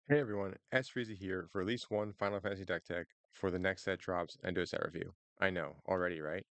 Hey everyone, S Freezy here for at least one Final Fantasy deck tech for the next set drops and do a set review. I know, already, right?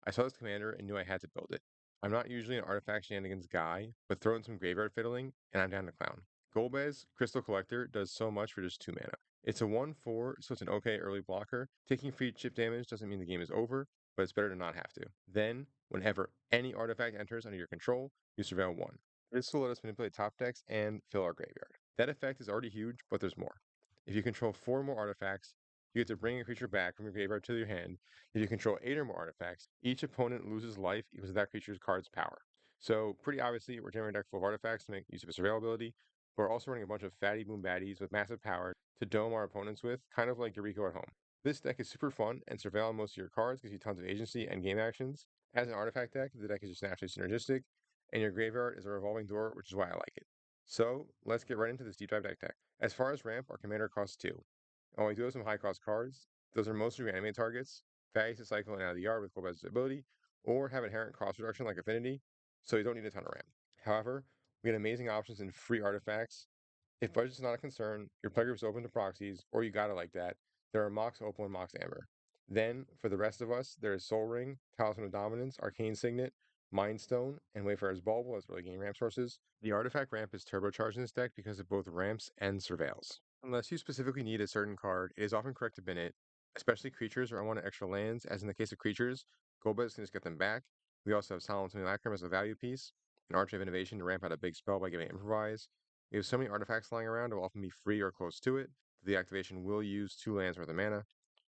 I saw this commander and knew I had to build it. I'm not usually an artifact shenanigans guy, but throw in some graveyard fiddling and I'm down to clown. Golbez Crystal Collector does so much for just 2 mana. It's a 1/4, so it's an okay early blocker. Taking free chip damage doesn't mean the game is over, but it's better to not have to. Then, whenever any artifact enters under your control, you surveil 1. This will let us manipulate top decks and fill our graveyard. That effect is already huge, but there's more. If you control 4 more artifacts, you get to bring a creature back from your graveyard to your hand. If you control 8 or more artifacts, each opponent loses life equals that creature's card's power. So, pretty obviously, we're generating a deck full of artifacts to make use of its surveil ability, but we're also running a bunch of fatty boom baddies with massive power to dome our opponents with, kind of like Eureka at home. This deck is super fun, and surveil on most of your cards gives you tons of agency and game actions. As an artifact deck, the deck is just naturally synergistic, and your graveyard is a revolving door, which is why I like it. So let's get right into this deep dive deck tech. As far as ramp, our commander costs 2. We do have some high cost cards. Those are mostly reanimate targets, values to cycle in and out of the yard with Golbez's ability, or have inherent cost reduction like affinity, so you don't need a ton of ramp. However, we get amazing options in free artifacts. If budget is not a concern, your play group is open to proxies, or you got it like that, there are Mox Opal and Mox Amber. Then, for the rest of us, there is Soul Ring, Talisman of Dominance, Arcane Signet, Mind Stone, and Wayfarer's Bauble as early game ramp sources. The artifact ramp is turbocharged in this deck because of both ramps and surveils. Unless you specifically need a certain card, it is often correct to bin it, especially creatures or unwanted extra lands, as in the case of creatures, Golbez can just get them back. We also have Solemn Simulacrum as a value piece, an Arch of Innovation to ramp out a big spell by giving Improvise. We have so many artifacts lying around, it will often be free or close to it. The activation will use 2 lands worth of mana.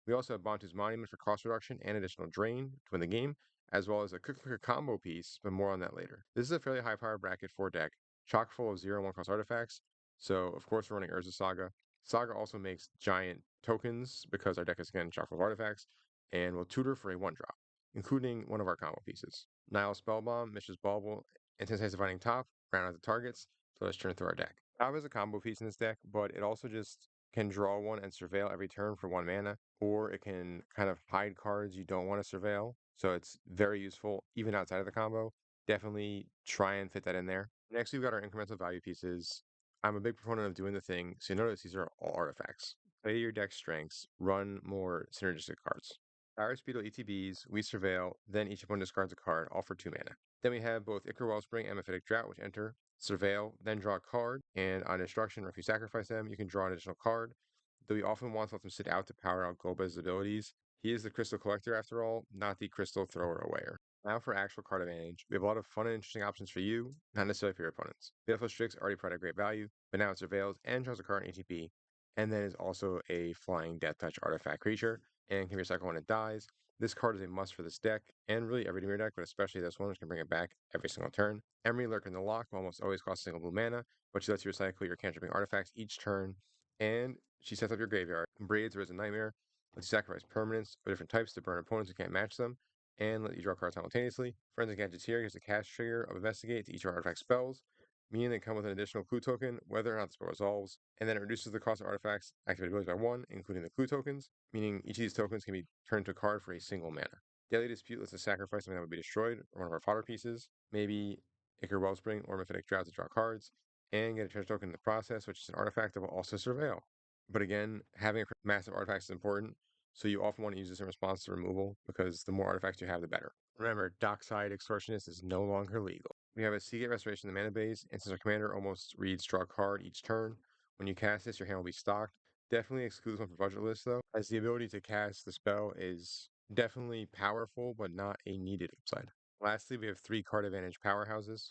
We also have Bantu's Monument for cost reduction and additional drain to win the game, as well as a Quick Clicker combo piece, but more on that later. This is a fairly high power bracket for deck, chock full of 0 and 1 cost artifacts, so of course we're running Urza Saga. Saga also makes giant tokens because our deck is again chock full of artifacts, and will tutor for a 1-drop, including one of our combo pieces. Nile Spellbomb, Mishra's Bauble, and Sensei's Dividing Top round out the targets, so let's turn through our deck. Top is a combo piece in this deck, but it also just can draw 1 and surveil every turn for 1 mana, or it can kind of hide cards you don't want to surveil. So it's very useful even outside of the combo. Definitely try and fit that in there. Next, we've got our incremental value pieces. I'm a big proponent of doing the thing, so you notice these are all artifacts. Play to your deck strengths, run more synergistic cards. Our Speedo ETBs, we surveil, then each opponent discards a card, all for 2 mana. Then we have both Ichor Wellspring and Mephitic Drought, which enter, surveil, then draw a card, and on destruction, or if you sacrifice them, you can draw an additional card. Though we often want to let them sit out to power out Golbez's abilities, he is the Crystal Collector after all, not the Crystal Thrower Awayer. Now for actual card advantage, we have a lot of fun and interesting options for you, not necessarily for your opponents. Baleful Strix already provided great value, but now it surveils and draws a card in ATP, and then is also a flying Death Touch artifact creature, and can recycle when it dies. This card is a must for this deck, and really every Dimir deck, but especially this one, which can bring it back every single turn. Emery Lurk in the lock will almost always cost a single blue mana, but she lets you recycle your cantripping artifacts each turn, and she sets up your graveyard. Braids Risen Nightmare lets you sacrifice permanents of different types to burn opponents who can't match them, and let you draw cards simultaneously. Forensic Gadgeteer gives a cast trigger of Investigate to each of our artifact spells, meaning they come with an additional clue token, whether or not the spell resolves, and then it reduces the cost of artifacts activated abilities by 1, including the clue tokens, meaning each of these tokens can be turned to a card for a single mana. Daily Dispute lets us sacrifice something that would be destroyed, or one of our fodder pieces, maybe Ichor Wellspring or Mephitic Drought to draw cards, and get a treasure token in the process, which is an artifact that will also surveil. But again, having a massive artifact is important, so you often want to use this in response to removal, because the more artifacts you have, the better. Remember, Dockside Extortionist is no longer legal. We have a Seagate Restoration in the mana base, and since our commander almost reads draw a card each turn, when you cast this, your hand will be stocked. Definitely exclude this one for budget lists, though, as the ability to cast the spell is definitely powerful, but not a needed upside. Lastly, we have 3 card advantage powerhouses.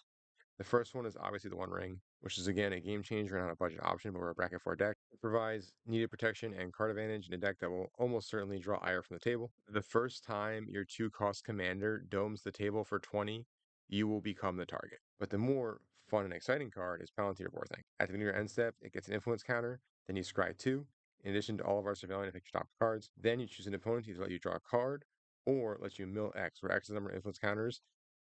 The first one is obviously the One Ring, which is again a game changer and not a budget option, but we're a bracket for a deck. It provides needed protection and card advantage in a deck that will almost certainly draw ire from the table. The first time your 2-cost commander domes the table for 20, you will become the target. But the more fun and exciting card is Palantir Vorthink. At the beginning of your end step, it gets an influence counter, then you scry 2, in addition to all of our surveilling and pick your top cards. Then you choose an opponent to either let you draw a card or let you mill X, where X is the number of influence counters,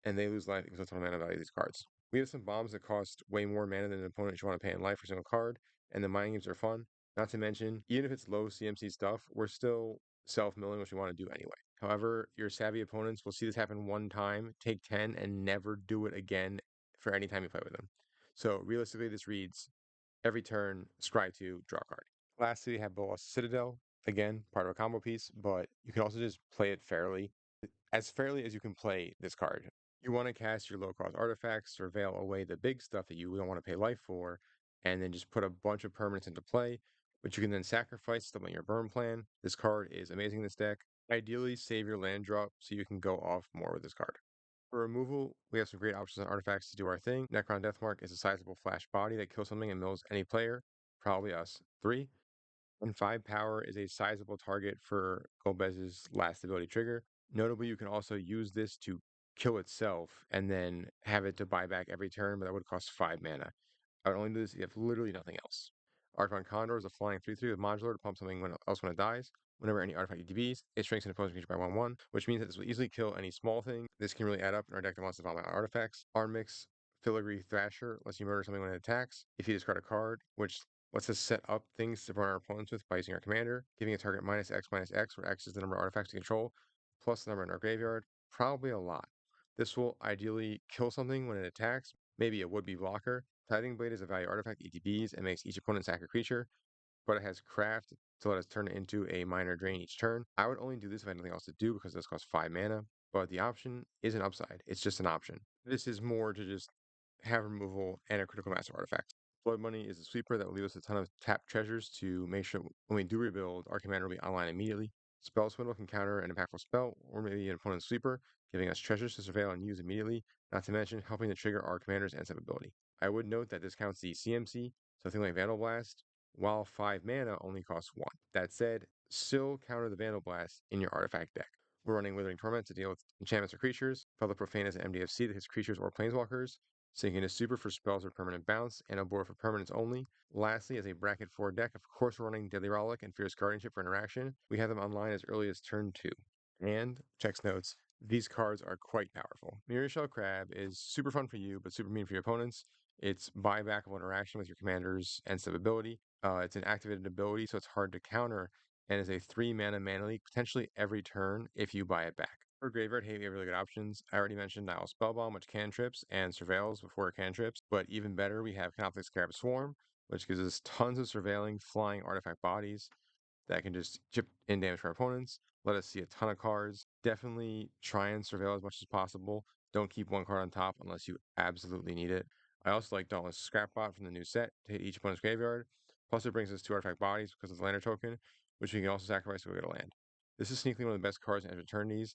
and they lose life because of the total mana value of these cards. We have some bombs that cost way more mana than an opponent should want to pay in life for a single card, and the mining games are fun. Not to mention, even if it's low CMC stuff, we're still self-milling, which we want to do anyway. However, your savvy opponents will see this happen one time, take 10, and never do it again for any time you play with them. So realistically, this reads Every turn, scry 2, draw a card. Lastly, we have Bolas Citadel. Again, part of a combo piece, but you can also just play it as fairly as you can play this card. You want to cast your low-cost artifacts, surveil away the big stuff that you don't want to pay life for, and then just put a bunch of permanents into play, which you can then sacrifice to your burn plan. This card is amazing in this deck. Ideally, save your land drop so you can go off more with this card. For removal, we have some great options on artifacts to do our thing. Necron Deathmark is a sizable flash body that kills something and mills any player, probably us. 3. And 5 power is a sizable target for Golbez's last ability trigger. Notably, you can also use this to kill itself and then have it to buy back every turn, but that would cost 5 mana. I would only do this if you have literally nothing else. Archon Condor is a flying 3/3 with modular to pump something else when it dies. Whenever any artifact EDBs, it shrinks an opposing creature by 1/1, which means that this will easily kill any small thing. This can really add up in our deck that wants to volatile artifacts. Armix Filigree Thrasher lets you murder something when it attacks. If you discard a card, which lets us set up things to burn our opponents with by using our commander, giving a target -X/-X, where X is the number of artifacts we control, plus the number in our graveyard, probably a lot. This will ideally kill something when it attacks, maybe a would-be blocker. Tithing Blade is a value artifact ETBs and makes each opponent sack a creature, but it has craft to let us turn it into a minor drain each turn. I would only do this if I had nothing else to do because this costs 5 mana, but the option is an upside. It's just an option. This is more to just have removal and a critical mass of artifacts. Blood Money is a sweeper that will leave us a ton of tapped treasures to make sure when we do rebuild, our commander will be online immediately. Spell Swindle can counter an impactful spell, or maybe an opponent's sweeper, giving us treasures to surveil and use immediately, not to mention helping to trigger our commander's end step ability. I would note that this counts the CMC, so something like Vandal Blast, while 5 mana only costs 1. That said, still counter the Vandal Blast in your artifact deck. We're running Withering Torment to deal with enchantments or creatures. Fellow Profane is an MDFC that hits creatures or planeswalkers. Sinking is super for spells or permanent bounce, and Abhor for permanents only. Lastly, as a bracket 4 deck, of course we're running Deadly Rollick and Fierce Guardianship for interaction. We have them online as early as turn 2. And, checks notes, these cards are quite powerful. Mirror Shell Crab is super fun for you, but super mean for your opponents. It's buybackable interaction with your commander's end step ability. It's an activated ability, so it's hard to counter, and is a 3 mana leak potentially every turn if you buy it back. For Graveyard Hate, we have really good options. I already mentioned Nile Spellbomb, which cantrips, and Surveils before it cantrips, but even better, we have Canoptic Scarab Swarm, which gives us tons of surveilling flying artifact bodies that can just chip in damage for our opponents. Let us see a ton of cards. Definitely try and surveil as much as possible. Don't keep one card on top unless you absolutely need it. I also like Dauntless Scrapbot from the new set to hit each opponent's graveyard. Plus, it brings us 2 artifact bodies because of the lander token, which we can also sacrifice to go get a land. This is sneakily one of the best cards in Edge Eternities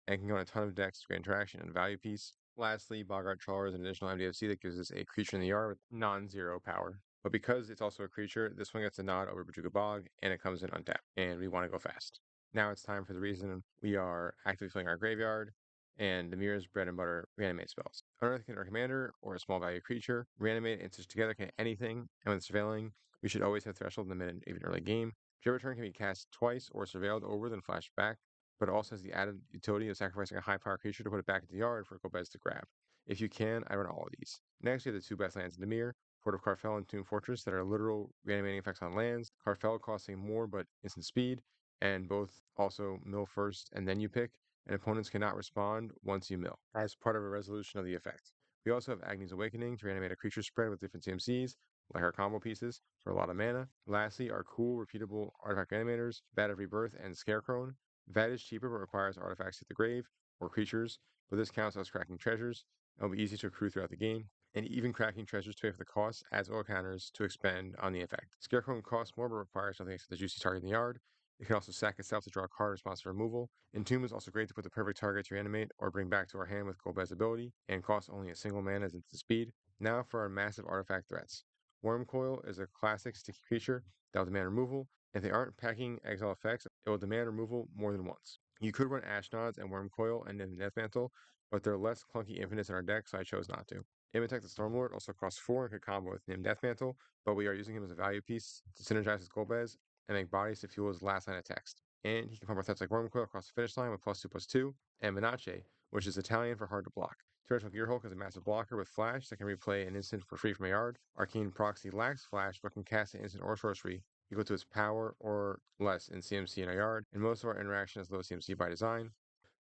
and can go on a ton of decks to great interaction and value piece. Lastly, Boggart Trawler is an additional MDFC that gives us a creature in the yard with non-zero power. But because it's also a creature, this one gets a nod over Bajuga Bog, and it comes in untapped, and we want to go fast. Now it's time for the reason we are actively filling our graveyard, and the Mirror's bread and butter reanimate spells. Unearth can our commander or a small value creature. Reanimate and Stitch Together can hit anything, and with surveilling, we should always have Threshold in the mid and even early game. Trigger Turn can be cast twice or surveilled over, then flashed back, but it also has the added utility of sacrificing a high power creature to put it back into the yard for Golbez to grab. If you can, I run all of these. Next, we have the 2 best lands in the mirror. Port of Carfel and Tomb Fortress that are literal reanimating effects on lands. Carfel costing more but instant speed, and both also mill first and then you pick, and opponents cannot respond once you mill, as part of a resolution of the effect. We also have Agni's Awakening to reanimate a creature spread with different CMCs, like our combo pieces, for a lot of mana. Lastly, our cool, repeatable artifact reanimators, Bat of Rebirth and Scarecrow. That is cheaper but requires artifacts at the grave, or creatures, but this counts as cracking treasures. It'll be easy to accrue throughout the game, and even cracking treasures to pay for the cost adds oil counters to expend on the effect. Scarecrow costs more but requires nothing except the juicy target in the yard. It can also sack itself to draw a card in response to removal. Entomb is also great to put the perfect target to reanimate or bring back to our hand with Golbez ability, and costs only a single mana as instant speed. Now for our massive artifact threats. Wormcoil is a classic sticky creature that will demand removal. If they aren't packing exile effects, it will demand removal more than once. You could run Ashnods and Wormcoil and then Deathmantle, but they're less clunky infinites in our deck, so I chose not to. Imitech the Stormlord also costs 4 and could combo with Nim Deathmantle, but we are using him as a value piece to synergize with Golbez and make bodies to fuel his last line of text. And he can farm our threats like Wormcoil across the finish line with +2/+2, and Menace, which is Italian for hard to block. Territorial Gearhulk is a massive blocker with Flash that can replay an instant for free from a yard. Arcane Proxy lacks Flash, but can cast an instant or sorcery equal to its power or less in CMC in a yard, and most of our interaction has low CMC by design.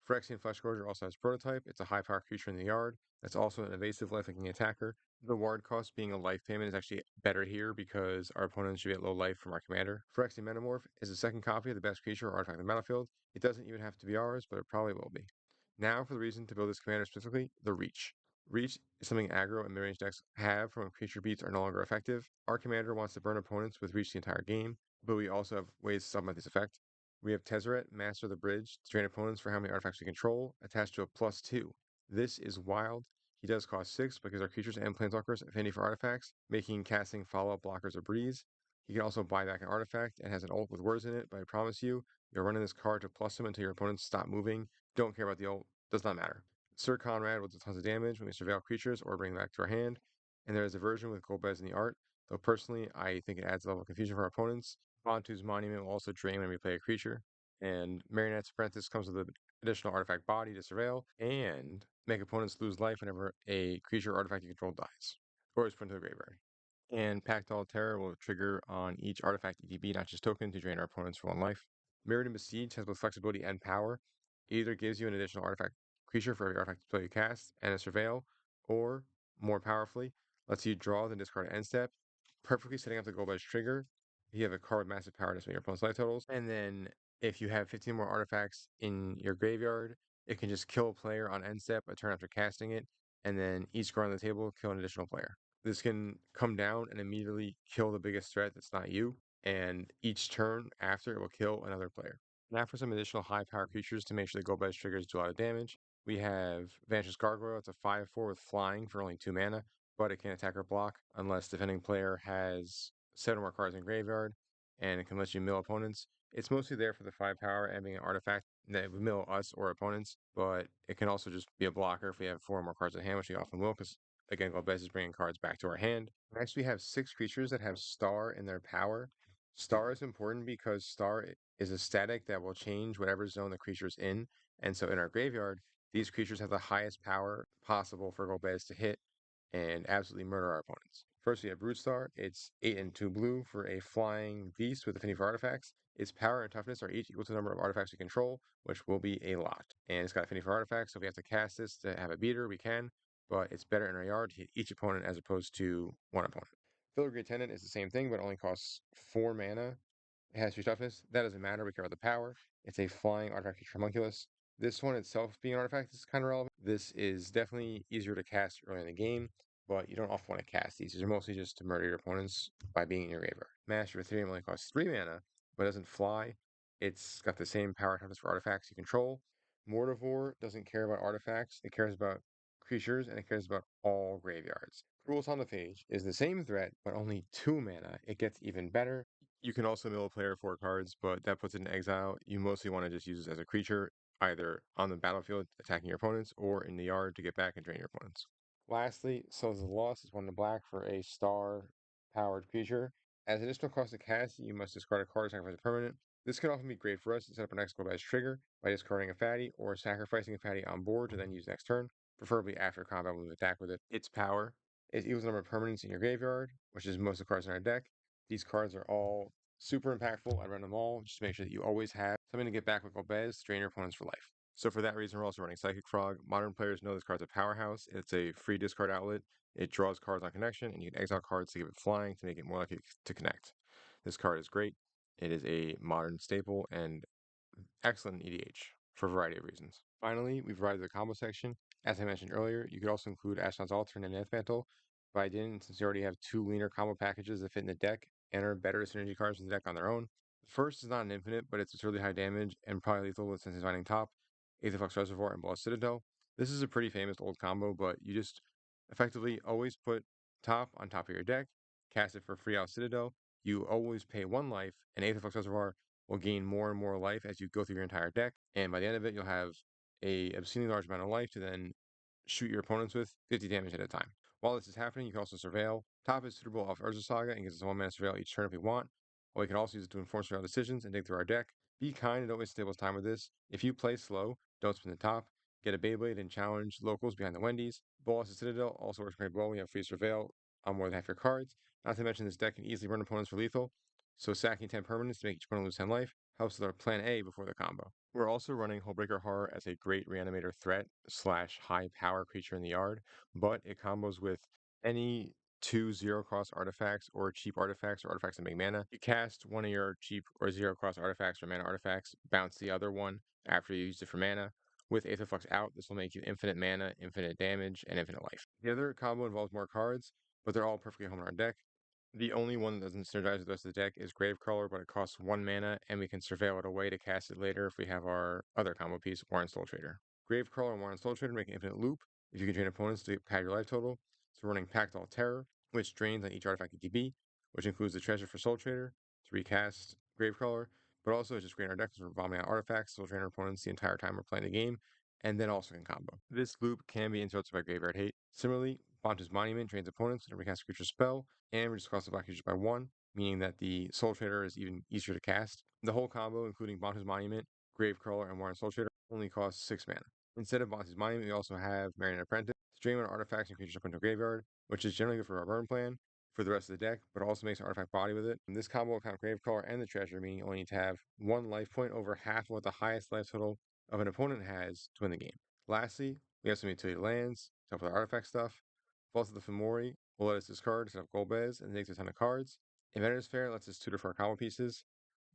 Phyrexian Fleshgorger also has Prototype. It's a high-power creature in the yard. That's also an evasive life-linking attacker. The ward cost being a life payment is actually better here because our opponents should get low life from our commander. Phyrexian Metamorph is the second copy of the best creature or artifact in the battlefield. It doesn't even have to be ours, but it probably will be. Now for the reason to build this commander specifically, the Reach. Reach is something aggro and mid-range decks have from when creature beats are no longer effective. Our commander wants to burn opponents with Reach the entire game, but we also have ways to supplement this effect. We have Tezzeret, Master of the Bridge, to drain opponents for how many artifacts we control, attached to a +2. This is wild. He does cost 6 because our creatures and planeswalkers have affinity for artifacts, making casting follow-up blockers a breeze. He can also buy back an artifact and has an ult with words in it, but I promise you, you're running this card to plus him until your opponents stop moving. Don't care about the ult, does not matter. Sir Conrad will do tons of damage when we surveil creatures or bring them back to our hand, and there is a version with Golbez in the art, though personally I think it adds a level of confusion for our opponents. Bantu's Monument will also drain when we play a creature, and Marionette's Apprentice comes with an additional artifact body to surveil, and make opponents lose life whenever a creature or artifact you control dies, or is put into the graveyard. And Pactol Terror will trigger on each artifact ETB, not just token, to drain our opponents for 1 life. Mirrodin Besiege has both flexibility and power. It either gives you an additional artifact creature for every artifact spell you cast and a surveil, or, more powerfully, lets you draw then discard an end step, perfectly setting up the Golbez trigger. You have a card with massive power to estimate your opponent's life totals. And then if you have 15 more artifacts in your graveyard, it can just kill a player on end step a turn after casting it, and then each card on the table kill an additional player. This can come down and immediately kill the biggest threat that's not you, and each turn after it will kill another player. Now for some additional high power creatures to make sure the Golbez triggers do a lot of damage. We have Vanish's Gargoyle. It's a 5/4 with flying for only 2 mana, but it can attack or block unless the defending player has 7 more cards in graveyard, and it can let you mill opponents. It's mostly there for the 5 power and being an artifact that would mill us or opponents, but it can also just be a blocker if we have 4 more cards in hand, which we often will, because again, Golbez is bringing cards back to our hand. Next, we have 6 creatures that have Star in their power. Star is important because Star is a static that will change whatever zone the creature's in. And so in our graveyard, these creatures have the highest power possible for Golbez to hit and absolutely murder our opponents. First, we have Broodstar. It's 8 and 2 blue for a flying beast with affinity for artifacts. Its power and toughness are each equal to the number of artifacts we control, which will be a lot. And it's got affinity for artifacts, so if we have to cast this to have a beater, we can, but it's better in our yard to hit each opponent as opposed to one opponent. Filigree Attendant is the same thing, but only costs 4 mana. It has 3 toughness. That doesn't matter. We care about the power. It's a flying artifact creature homunculus. This one itself being an artifact is kind of relevant. This is definitely easier to cast early in the game, but you don't often want to cast these. These are mostly just to murder your opponents by being in your graveyard. Master of Ethereum only costs 3 mana, but doesn't fly. It's got the same power and toughness for artifacts you control. Mortivore doesn't care about artifacts. It cares about creatures, and it cares about all graveyards. Cruel Phage is the same threat, but only 2 mana. It gets even better. You can also mill a player 4 cards, but that puts it in exile. You mostly want to just use it as a creature, either on the battlefield attacking your opponents, or in the yard to get back and drain your opponents. Lastly, Souls of the Lost is 1 to black for a star-powered creature. As additional cost to cast, you must discard a card to sacrifice a permanent. This can often be great for us to set up our next Golbez trigger by discarding a fatty or sacrificing a fatty on board to then use next turn, preferably after combat when we attack with it. Its power is equal to the number of permanents in your graveyard, which is most of the cards in our deck. These cards are all super impactful. I run them all just to make sure that you always have something to get back with Golbez to drain your opponents for life. So for that reason, we're also running Psychic Frog. Modern players know this card's a powerhouse. It's a free discard outlet. It draws cards on connection, and you can exile cards to give it flying to make it more likely to connect. This card is great. It is a modern staple and excellent in EDH for a variety of reasons. Finally, we've arrived at the combo section. As I mentioned earlier, you could also include Ashnod's Altar and Neth Mantle, but I didn't since you already have 2 leaner combo packages that fit in the deck and are better synergy cards in the deck on their own. The first is not an infinite, but it's really high damage and probably lethal with Senses Finding Top, Aetherflux Reservoir, and Ballast Citadel. This is a pretty famous old combo, but you just effectively always put top on top of your deck, cast it for free out Citadel. You always pay 1 life, and Aetherflux Reservoir will gain more and more life as you go through your entire deck, and by the end of it, you'll have a obscenely large amount of life to then shoot your opponents with 50 damage at a time. While this is happening, you can also surveil. Top is suitable off Urza Saga and gives us a 1 mana surveil each turn if we want, or we can also use it to inform surveil decisions and dig through our deck. Be kind and don't waste the table's time with this. If you play slow, don't spin the top. Get a Beyblade and challenge locals behind the Wendy's. Bolas' Citadel also works very well when you have free surveil on more than half your cards. Not to mention this deck can easily run opponents for lethal, so sacking 10 permanents to make each opponent lose 10 life helps with our plan A before the combo. We're also running Hullbreaker Horror as a great reanimator threat slash high power creature in the yard, but it combos with any two zero cost artifacts or cheap artifacts or artifacts that make mana. You cast one of your cheap or zero cost artifacts or mana artifacts, bounce the other one after you use it for mana. With Aether Flux out, this will make you infinite mana, infinite damage, and infinite life. The other combo involves more cards, but they're all perfectly home in our deck. The only one that doesn't synergize with the rest of the deck is Gravecrawler, but it costs 1 mana, and we can surveil it away to cast it later if we have our other combo piece, Warren Soul Trader. Gravecrawler and Warren Soul Trader make an infinite loop if you can drain opponents to pad your life total. So we're running Pact All Terror, which drains on each artifact ETB, which includes the treasure for Soul Trader to recast Gravecrawler, but also it's just great in our deck because we're bombing out artifacts, so we'll drain our opponents the entire time we're playing the game, and then also can combo. This loop can be interrupted by Graveyard Hate. Similarly, Bonta's Monument drains opponents and recast a creature spell, and reduces the cost of black creatures by 1, meaning that the Soul Trader is even easier to cast. The whole combo, including Bonta's Monument, Gravecrawler, and Warren Soul Trader, only costs 6 mana. Instead of Bonta's Monument, we also have Marionette Apprentice, to drain 1 artifacts and creatures up into a graveyard, which is generally good for our burn plan for the rest of the deck, but also makes an artifact body with it. And this combo will count Gravecrawler and the treasure, meaning you only need to have 1 life point over half of what the highest life total of an opponent has to win the game. Lastly, we have some utility lands to help with our artifact stuff. Vault of the Fomori will let us discard to set up Golbez and takes a ton of cards. Inventor's Fair lets us tutor for our combo pieces.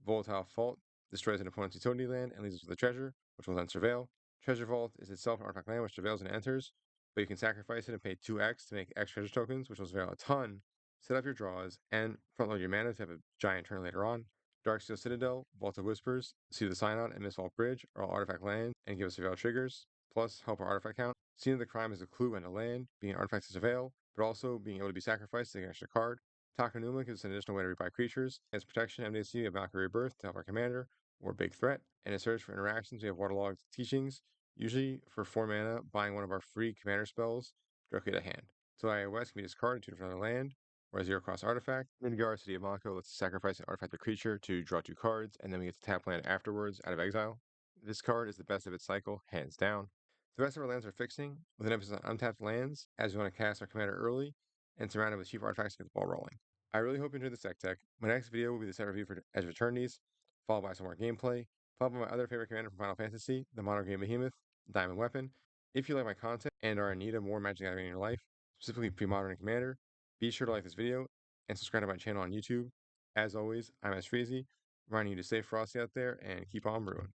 Volatile Fault destroys an opponent's utility land and leaves us with a treasure, which will then surveil. Treasure Vault is itself an artifact land which surveils and enters, but you can sacrifice it and pay 2x to make X treasure tokens, which will surveil a ton. Set up your draws and front load your mana to have a giant turn later on. Darksteel Citadel, Vault of Whispers, Sea of the Synod, and Mistvault Bridge are all artifact lands and give us surveil triggers, plus help our artifact count. Scene of the Crime is a clue and a land, being an artifact to surveil, but also being able to be sacrificed to get an extra card. Takanuma gives us an additional way to rebuy creatures. As protection, MDC, we have Valkyrie Rebirth to help our commander, or Big Threat. And in Search for Interactions, we have Waterlogged Teachings, usually for 4 mana, buying one of our free commander spells directly to hand. So iOS can be discarded to another land, or a 0-cost artifact. Midgar City of Mako lets us sacrifice an artifact or creature to draw 2 cards, and then we get to tap land afterwards out of exile. This card is the best of its cycle, hands down. The rest of our lands are fixing, with an emphasis on untapped lands, as we want to cast our commander early, and surround it with cheap artifacts to get the ball rolling. I really hope you enjoyed this deck tech. My next video will be the set review for Edge of Eternities, followed by some more gameplay, followed by my other favorite commander from Final Fantasy, the Modern Game Behemoth, Diamond Weapon. If you like my content and are in need of more Magic the Gathering in your life, specifically Pre-Modern and Commander, be sure to like this video and subscribe to my channel on YouTube. As always, I'm S. Freezy, reminding you to stay frosty out there and keep on brewing.